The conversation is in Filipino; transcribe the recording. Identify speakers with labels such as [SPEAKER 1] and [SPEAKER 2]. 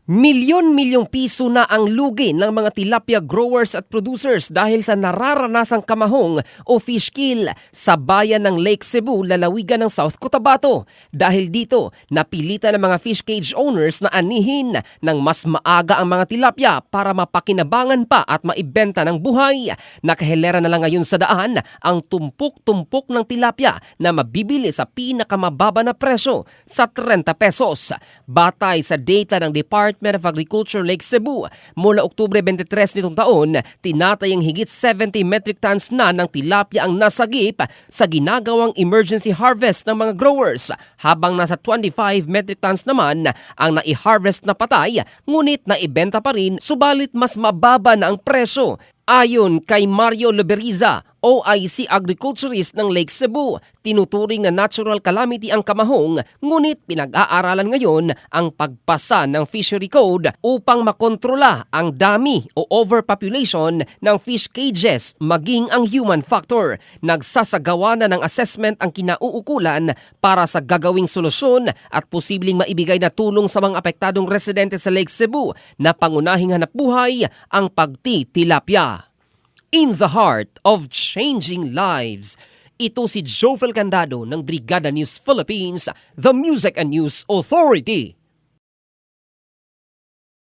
[SPEAKER 1] Milyon-milyong piso na ang lugi ng mga tilapia growers at producers dahil sa nararanasang kamahong o fish kill sa bayan ng Lake Cebu, lalawigan ng South Cotabato. Dahil dito, napilitan ng mga fish cage owners na anihin ng mas maaga ang mga tilapia para mapakinabangan pa at maibenta ng buhay. Nakahilera na lang ngayon sa daan ang tumpok-tumpok ng tilapia na mabibili sa pinakamababa na presyo sa 30 pesos. Batay sa data ng Department of Agriculture Lake Cebu, mula Oktubre 23 nitong taon, tinatayang higit 70 metric tons na ng tilapia ang nasagip sa ginagawang emergency harvest ng mga growers, habang nasa 25 metric tons naman ang nai-harvest na patay, ngunit naibenta pa rin subalit mas mababa na ang presyo. Ayon kay Mario Loberiza, OIC agriculturist ng Lake Cebu, tinuturing na natural calamity ang kamahong, ngunit pinag-aaralan ngayon ang pagpasa ng fishery code upang makontrola ang dami o overpopulation ng fish cages maging ang human factor. Nagsasagawa na ng assessment ang kinauukulan para sa gagawing solusyon at posibleng maibigay na tulong sa mga apektadong residente sa Lake Cebu na pangunahing hanapbuhay ang pagtitilapia. In the heart of changing lives, ito si Jovel Candado ng Brigada News Philippines, the Music and News Authority.